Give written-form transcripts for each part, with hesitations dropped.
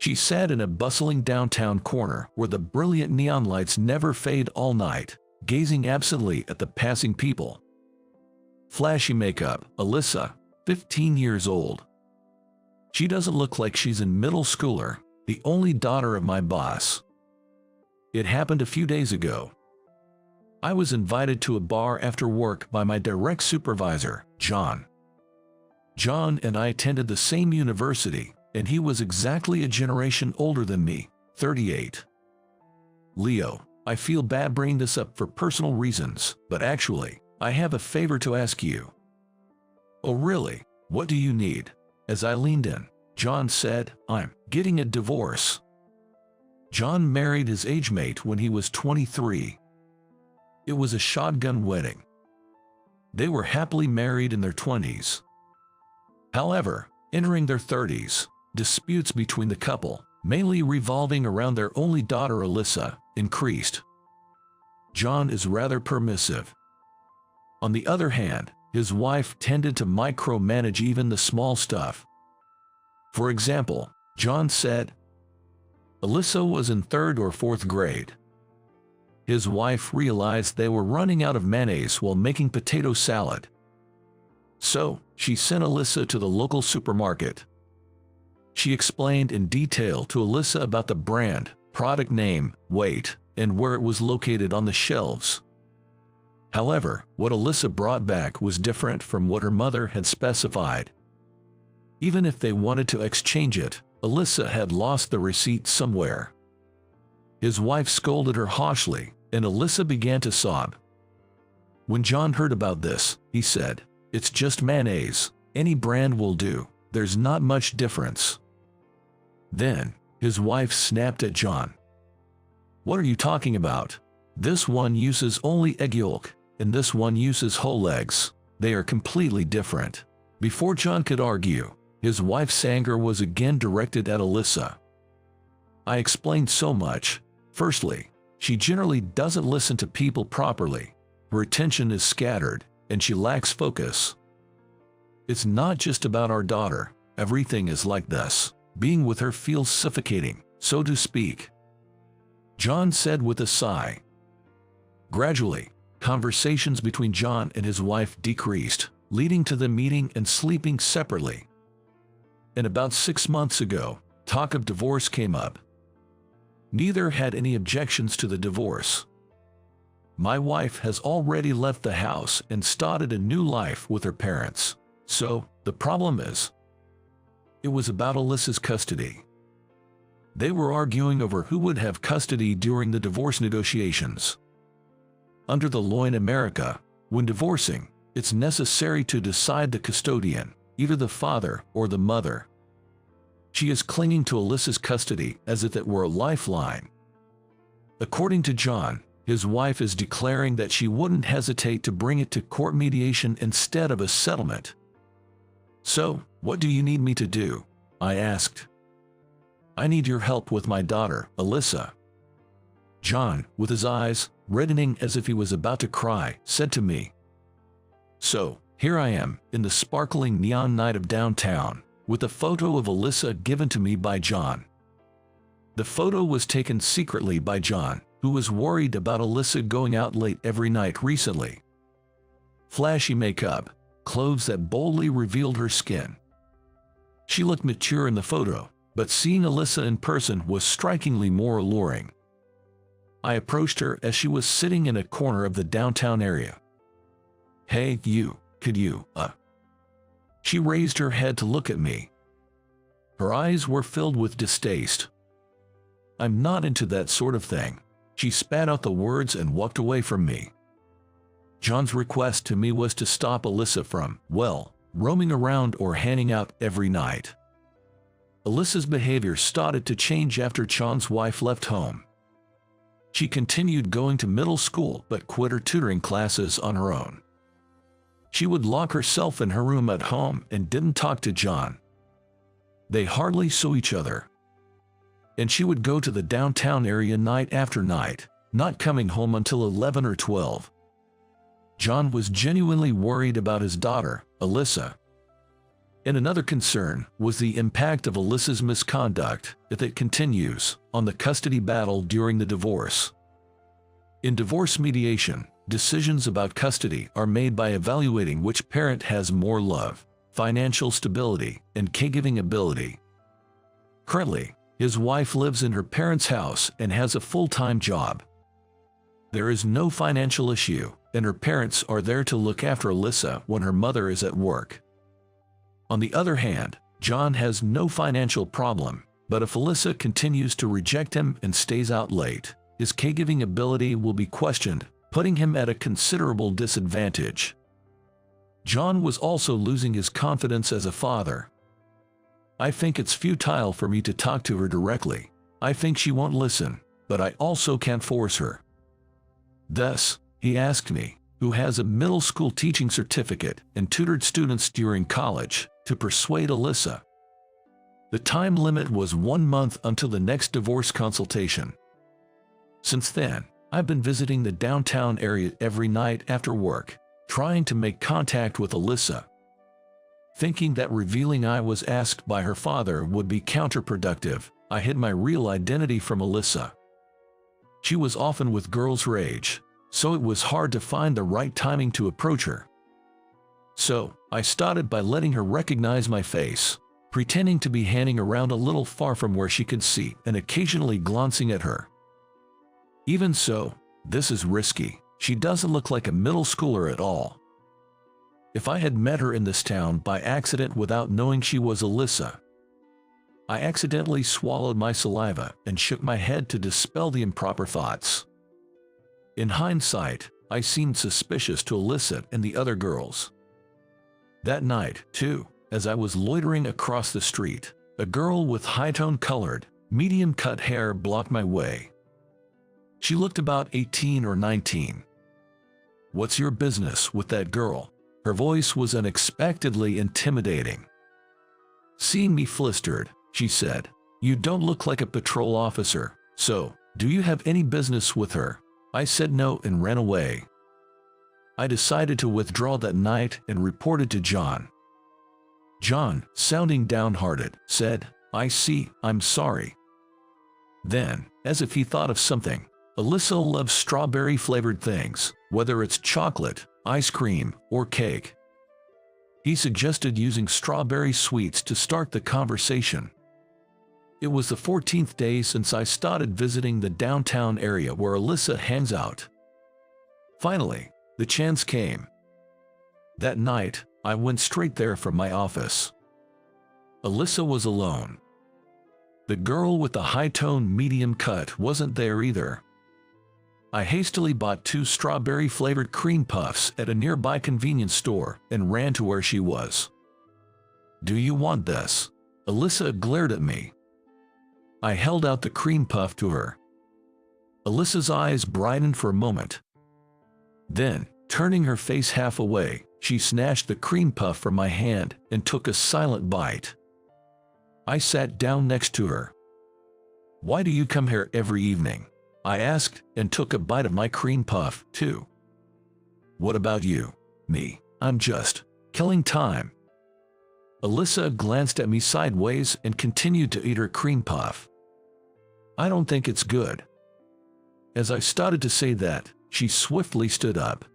She sat in a bustling downtown corner where the brilliant neon lights never fade all night, gazing absently at the passing people. Flashy makeup, Alyssa, 15 years old. She doesn't look like she's in middle schooler, the only daughter of my boss. It happened a few days ago. I was invited to a bar after work by my direct supervisor, John. John and I attended the same university, and he was exactly a generation older than me, 38. Leo, I feel bad bringing this up for personal reasons, but actually, I have a favor to ask you. Oh really? What do you need? As I leaned in, John said, I'm getting a divorce. John married his age mate when he was 23. It was a shotgun wedding. They were happily married in their 20s. However, entering their 30s, disputes between the couple, mainly revolving around their only daughter Alyssa, increased. John is rather permissive. On the other hand, his wife tended to micromanage even the small stuff. For example, John said, Alyssa was in 3rd or 4th grade. His wife realized they were running out of mayonnaise while making potato salad. So, she sent Alyssa to the local supermarket. She explained in detail to Alyssa about the brand, product name, weight, and where it was located on the shelves. However, what Alyssa brought back was different from what her mother had specified. Even if they wanted to exchange it, Alyssa had lost the receipt somewhere. His wife scolded her harshly, and Alyssa began to sob. When John heard about this, he said, It's just mayonnaise, any brand will do, there's not much difference. Then, his wife snapped at John. What are you talking about? This one uses only egg yolk, and this one uses whole eggs. They are completely different. Before John could argue, his wife's anger was again directed at Alyssa. I explained so much. Firstly, she generally doesn't listen to people properly. Her attention is scattered, and she lacks focus. It's not just about our daughter. Everything is like this. Being with her feels suffocating, so to speak. John said with a sigh. Gradually, conversations between John and his wife decreased, leading to them meeting and sleeping separately. And about 6 months ago, talk of divorce came up. Neither had any objections to the divorce. My wife has already left the house and started a new life with her parents. So, the problem is, it was about Alyssa's custody. They were arguing over who would have custody during the divorce negotiations. Under the law in America, when divorcing, it's necessary to decide the custodian, either the father or the mother. She is clinging to Alyssa's custody as if it were a lifeline. According to John, his wife is declaring that she wouldn't hesitate to bring it to court mediation instead of a settlement. So, what do you need me to do? I asked. I need your help with my daughter, Alyssa. John, with his eyes reddening as if he was about to cry, said to me. So, here I am, in the sparkling neon night of downtown, with a photo of Alyssa given to me by John. The photo was taken secretly by John, who was worried about Alyssa going out late every night recently. Flashy makeup, clothes that boldly revealed her skin. She looked mature in the photo, but seeing Alyssa in person was strikingly more alluring. I approached her as she was sitting in a corner of the downtown area. Hey, you, could you, She raised her head to look at me. Her eyes were filled with distaste. I'm not into that sort of thing. She spat out the words and walked away from me. John's request to me was to stop Alyssa from, well, roaming around or hanging out every night. Alyssa's behavior started to change after John's wife left home. She continued going to middle school but quit her tutoring classes on her own. She would lock herself in her room at home and didn't talk to John. They hardly saw each other. And she would go to the downtown area night after night, not coming home until 11 or 12. John was genuinely worried about his daughter, Alyssa. And another concern was the impact of Alyssa's misconduct, if it continues, on the custody battle during the divorce. In divorce mediation, decisions about custody are made by evaluating which parent has more love, financial stability, and caregiving ability. Currently, his wife lives in her parents' house and has a full-time job. There is no financial issue, and her parents are there to look after Alyssa when her mother is at work. On the other hand, John has no financial problem, but if Alyssa continues to reject him and stays out late, his caregiving ability will be questioned, putting him at a considerable disadvantage. John was also losing his confidence as a father. I think it's futile for me to talk to her directly. I think she won't listen, but I also can't force her. Thus, he asked me, who has a middle school teaching certificate and tutored students during college, to persuade Alyssa. The time limit was 1 month until the next divorce consultation. Since then, I've been visiting the downtown area every night after work, trying to make contact with Alyssa. Thinking that revealing I was asked by her father would be counterproductive, I hid my real identity from Alyssa. She was often with girls her age, so it was hard to find the right timing to approach her. So, I started by letting her recognize my face, pretending to be handing around a little far from where she could see and occasionally glancing at her. Even so, this is risky. She doesn't look like a middle schooler at all. If I had met her in this town by accident without knowing she was Alyssa, I accidentally swallowed my saliva and shook my head to dispel the improper thoughts. In hindsight, I seemed suspicious to Alyssa and the other girls. That night, too, as I was loitering across the street, a girl with high-tone colored, medium-cut hair blocked my way. She looked about 18 or 19. "What's your business with that girl?" Her voice was unexpectedly intimidating. Seeing me flustered, she said, "You don't look like a patrol officer, so, do you have any business with her?" I said no and ran away. I decided to withdraw that night and reported to John. John, sounding downhearted, said, "I see, I'm sorry." Then, as if he thought of something, "Alyssa loves strawberry-flavored things, whether it's chocolate, ice cream, or cake." He suggested using strawberry sweets to start the conversation. It was the 14th day since I started visiting the downtown area where Alyssa hangs out. Finally, the chance came. That night, I went straight there from my office. Alyssa was alone. The girl with the high-tone medium cut wasn't there either. I hastily bought 2 strawberry-flavored cream puffs at a nearby convenience store and ran to where she was. "Do you want this?" Alyssa glared at me. I held out the cream puff to her. Alyssa's eyes brightened for a moment. Then, turning her face half away, she snatched the cream puff from my hand and took a silent bite. I sat down next to her. "Why do you come here every evening?" I asked, and took a bite of my cream puff, too. "What about you?" "Me, I'm just killing time." Alyssa glanced at me sideways and continued to eat her cream puff. "I don't think it's good." As I started to say that, she swiftly stood up.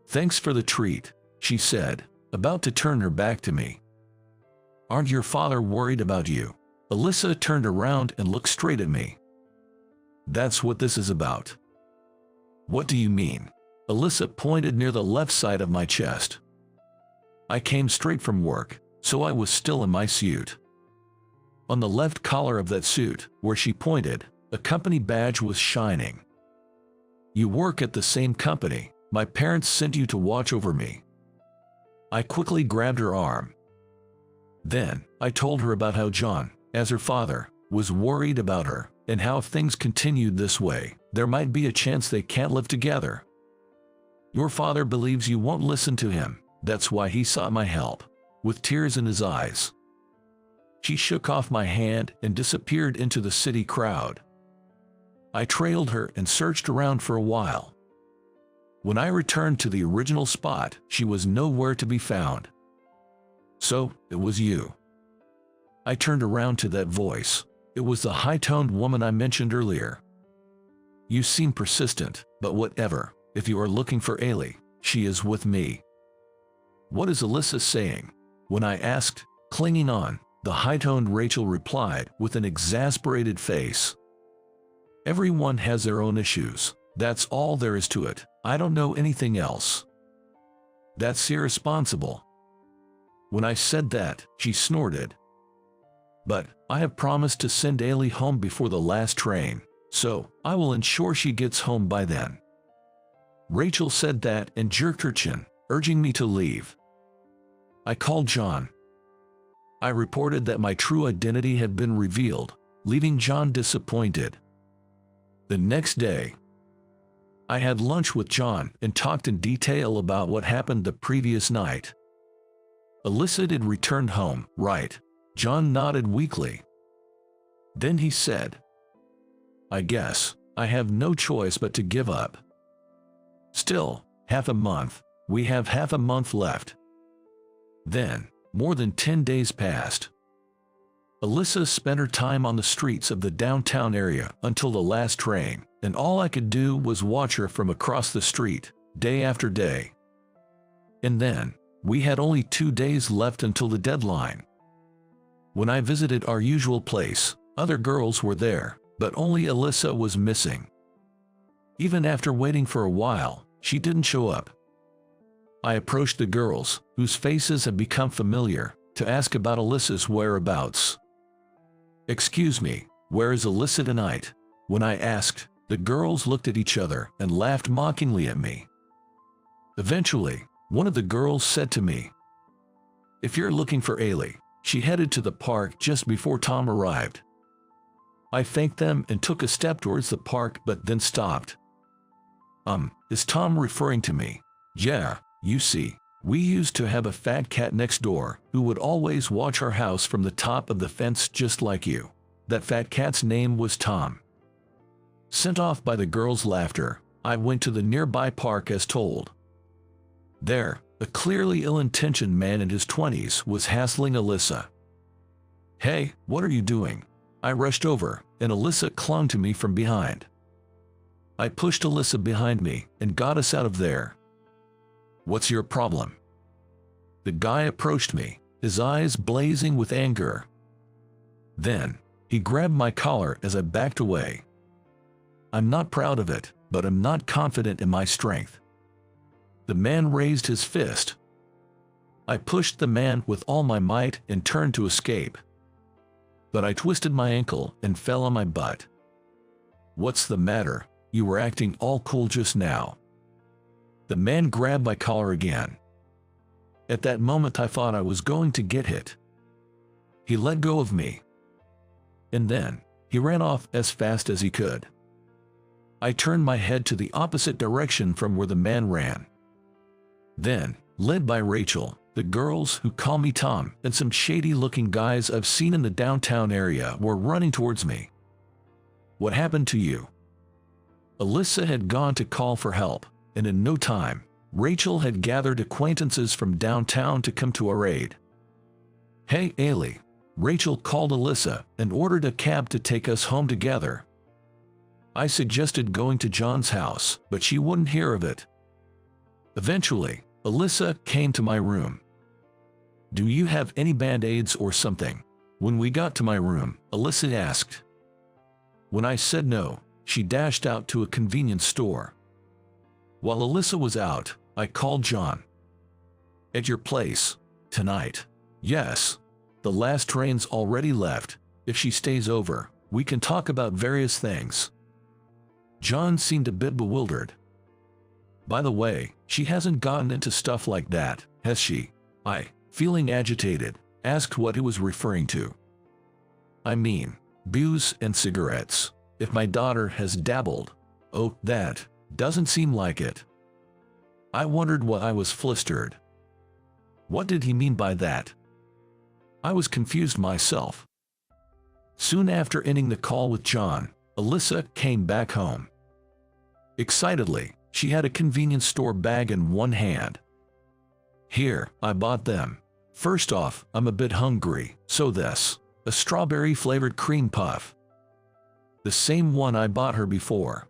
"Thanks for the treat," she said, about to turn her back to me. "Aren't your father worried about you?" Alyssa turned around and looked straight at me. "That's what this is about." "What do you mean?" Alyssa pointed near the left side of my chest. I came straight from work, so I was still in my suit. On the left collar of that suit, where she pointed, a company badge was shining. "You work at the same company. My parents sent you to watch over me." I quickly grabbed her arm. Then, I told her about how John, as her father, was worried about her, and how if things continued this way, there might be a chance they can't live together. "Your father believes you won't listen to him. That's why he sought my help," with tears in his eyes. She shook off my hand and disappeared into the city crowd. I trailed her and searched around for a while. When I returned to the original spot, she was nowhere to be found. So, it was you. I turned around to that voice. It was the high-toned woman I mentioned earlier. You seem persistent, but whatever. If you are looking for Ailey, she is with me. What is Alyssa saying? When I asked, clinging on, the high-toned Rachel replied with an exasperated face. Everyone has their own issues. That's all there is to it. I don't know anything else. That's irresponsible. When I said that, she snorted. But I have promised to send Ailey home before the last train, so I will ensure she gets home by then. Rachel said that and jerked her chin, urging me to leave. I called John. I reported that my true identity had been revealed, leaving John disappointed. The next day, I had lunch with John and talked in detail about what happened the previous night. Alyssa had returned home, right? John nodded weakly. Then he said, I guess I have no choice but to give up. Still, half a month. We have half a month left. Then, more than 10 days passed. Alyssa spent her time on the streets of the downtown area until the last train, and all I could do was watch her from across the street, day after day. And then, we had only 2 days left until the deadline. When I visited our usual place, other girls were there, but only Alyssa was missing. Even after waiting for a while, she didn't show up. I approached the girls, whose faces had become familiar, to ask about Alyssa's whereabouts. Excuse me, where is Alyssa tonight? When I asked, the girls looked at each other and laughed mockingly at me. Eventually, one of the girls said to me, If you're looking for Ailey, she headed to the park just before Tom arrived. I thanked them and took a step towards the park but then stopped. Is Tom referring to me? Yeah, you see, we used to have a fat cat next door who would always watch our house from the top of the fence just like you. That fat cat's name was Tom. Sent off by the girls' laughter, I went to the nearby park as told. There, a clearly ill-intentioned man in his 20s was hassling Alyssa. Hey, what are you doing? I rushed over, and Alyssa clung to me from behind. I pushed Alyssa behind me and got us out of there. What's your problem? The guy approached me, his eyes blazing with anger. Then, he grabbed my collar as I backed away. I'm not proud of it, but I'm not confident in my strength. The man raised his fist. I pushed the man with all my might and turned to escape. But I twisted my ankle and fell on my butt. What's the matter? You were acting all cool just now. The man grabbed my collar again. At that moment I thought I was going to get hit. He let go of me. And then, he ran off as fast as he could. I turned my head to the opposite direction from where the man ran. Then, led by Rachel, the girls who call me Tom and some shady-looking guys I've seen in the downtown area were running towards me. What happened to you? Alyssa had gone to call for help, and in no time, Rachel had gathered acquaintances from downtown to come to our aid. Hey, Ailey, Rachel called Alyssa and ordered a cab to take us home together. I suggested going to John's house, but she wouldn't hear of it. Eventually, Alyssa came to my room. Do you have any band-aids or something? When we got to my room, Alyssa asked. When I said no, she dashed out to a convenience store. While Alyssa was out, I called John. At your place, tonight. Yes. The last train's already left. If she stays over, we can talk about various things. John seemed a bit bewildered. By the way, she hasn't gotten into stuff like that, has she? I, feeling agitated, asked what he was referring to. I mean, booze and cigarettes. If my daughter has dabbled. Oh, that doesn't seem like it. I wondered why I was flustered. What did he mean by that? I was confused myself. Soon after ending the call with John, Alyssa came back home. Excitedly, she had a convenience store bag in one hand. Here, I bought them. First off, I'm a bit hungry, so this, a strawberry-flavored cream puff. The same one I bought her before.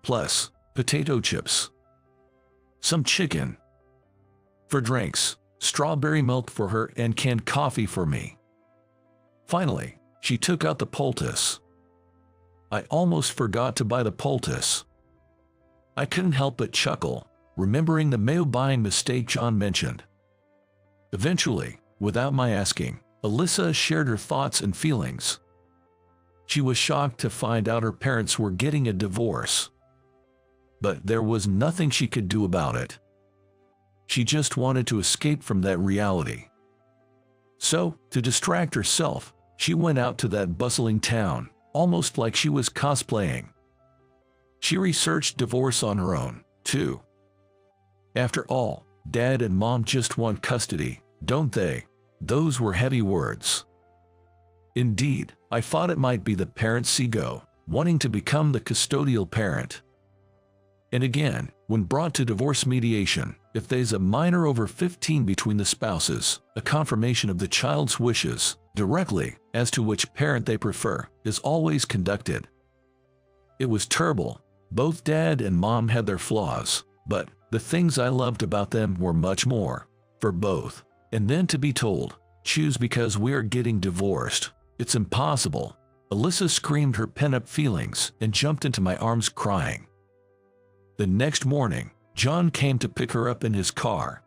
Plus, potato chips. Some chicken. For drinks, strawberry milk for her and canned coffee for me. Finally, she took out the poultice. I almost forgot to buy the poultice. I couldn't help but chuckle, remembering the mayo buying mistake John mentioned. Eventually, without my asking, Alyssa shared her thoughts and feelings. She was shocked to find out her parents were getting a divorce. But there was nothing she could do about it. She just wanted to escape from that reality. So, to distract herself, she went out to that bustling town, almost like she was cosplaying. She researched divorce on her own, too. After all, Dad and Mom just want custody, don't they? Those were heavy words. Indeed, I thought it might be the parent's ego, wanting to become the custodial parent. And again, when brought to divorce mediation, if there's a minor over 15 between the spouses, a confirmation of the child's wishes, directly, as to which parent they prefer, is always conducted. It was terrible. Both Dad and Mom had their flaws, but the things I loved about them were much more, for both. And then to be told, choose because we are getting divorced. It's impossible. Alyssa screamed her pent-up feelings and jumped into my arms crying. The next morning, John came to pick her up in his car.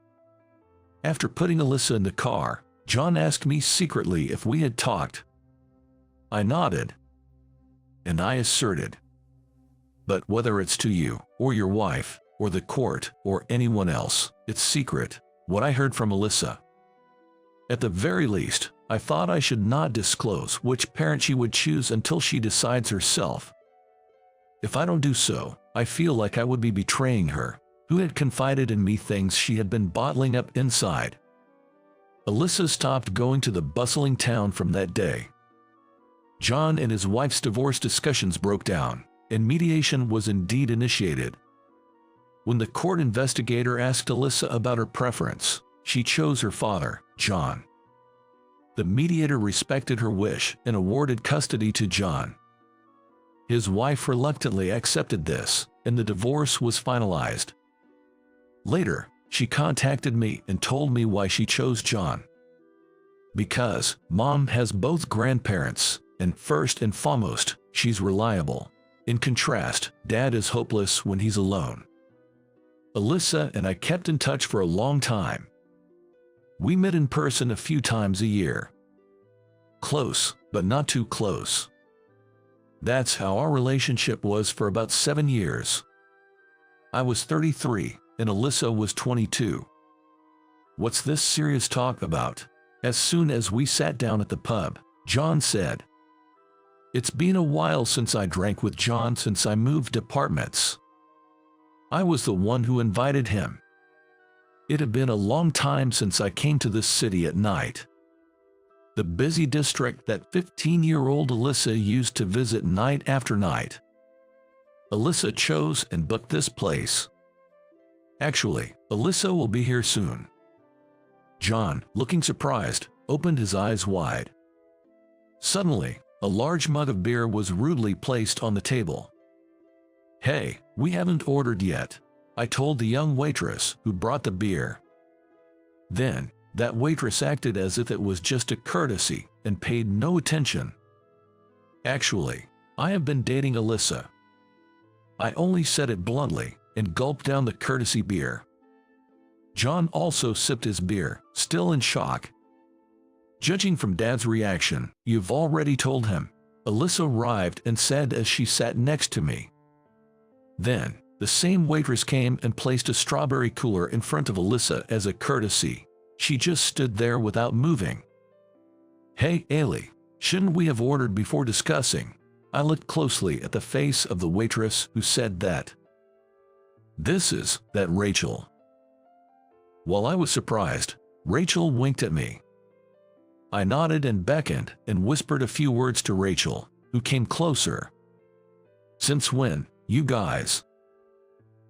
After putting Alyssa in the car, John asked me secretly if we had talked. I nodded, and I asserted, "But whether it's to you, or your wife, or the court, or anyone else, it's secret," what I heard from Alyssa. At the very least, I thought I should not disclose which parent she would choose until she decides herself. If I don't do so, I feel like I would be betraying her, who had confided in me things she had been bottling up inside. Alyssa stopped going to the bustling town from that day. John and his wife's divorce discussions broke down, and mediation was indeed initiated. When the court investigator asked Alyssa about her preference, she chose her father, John. The mediator respected her wish and awarded custody to John. His wife reluctantly accepted this, and the divorce was finalized. Later, she contacted me and told me why she chose John. Because Mom has both grandparents, and first and foremost, she's reliable. In contrast, Dad is hopeless when he's alone. Alyssa and I kept in touch for a long time. We met in person a few times a year. Close, but not too close. That's how our relationship was for about 7 years. I was 33, and Alyssa was 22. "What's this serious talk about?" As soon as we sat down at the pub, John said. It's been a while since I drank with John since I moved apartments. I was the one who invited him. It had been a long time since I came to this city at night. The busy district that 15-year-old Alyssa used to visit night after night. Alyssa chose and booked this place. Actually, Alyssa will be here soon. John, looking surprised, opened his eyes wide. Suddenly, a large mug of beer was rudely placed on the table. "Hey, we haven't ordered yet," I told the young waitress who brought the beer. Then, that waitress acted as if it was just a courtesy and paid no attention. Actually, I have been dating Alyssa. I only said it bluntly and gulped down the courtesy beer. John also sipped his beer, still in shock. Judging from Dad's reaction, you've already told him, Alyssa arrived and said as she sat next to me. Then, the same waitress came and placed a strawberry cooler in front of Alyssa as a courtesy. She just stood there without moving. "Hey, Ailey, shouldn't we have ordered before discussing?" I looked closely at the face of the waitress who said that. "This is that Rachel." While I was surprised, Rachel winked at me. I nodded and beckoned and whispered a few words to Rachel, who came closer. "Since when, you guys?"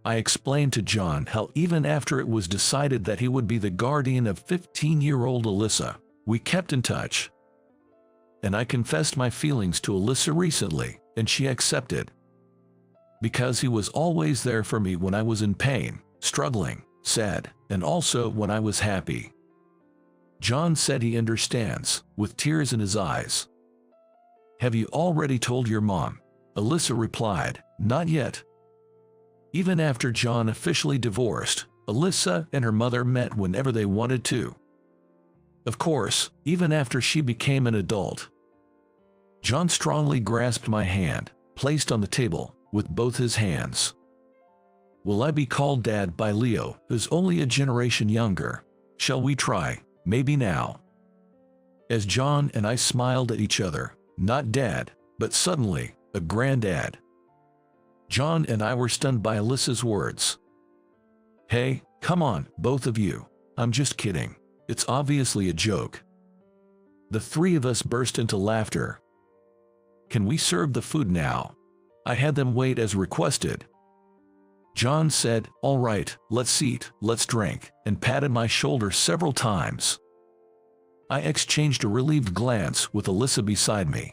I explained to John how even after it was decided that he would be the guardian of 15-year-old Alyssa, we kept in touch. And I confessed my feelings to Alyssa recently, and she accepted. Because he was always there for me when I was in pain, struggling, sad, and also when I was happy. John said he understands, with tears in his eyes. Have you already told your mom? Alyssa replied, not yet. Even after John officially divorced, Alyssa and her mother met whenever they wanted to. Of course, even after she became an adult. John strongly grasped my hand, placed on the table, with both his hands. Will I be called Dad by Leo, who's only a generation younger? Shall we try, maybe now? As John and I smiled at each other, not Dad, but suddenly, a granddad. John and I were stunned by Alyssa's words. Hey, come on, both of you. I'm just kidding. It's obviously a joke. The three of us burst into laughter. Can we serve the food now? I had them wait as requested. John said, all right, let's eat, let's drink, and patted my shoulder several times. I exchanged a relieved glance with Alyssa beside me.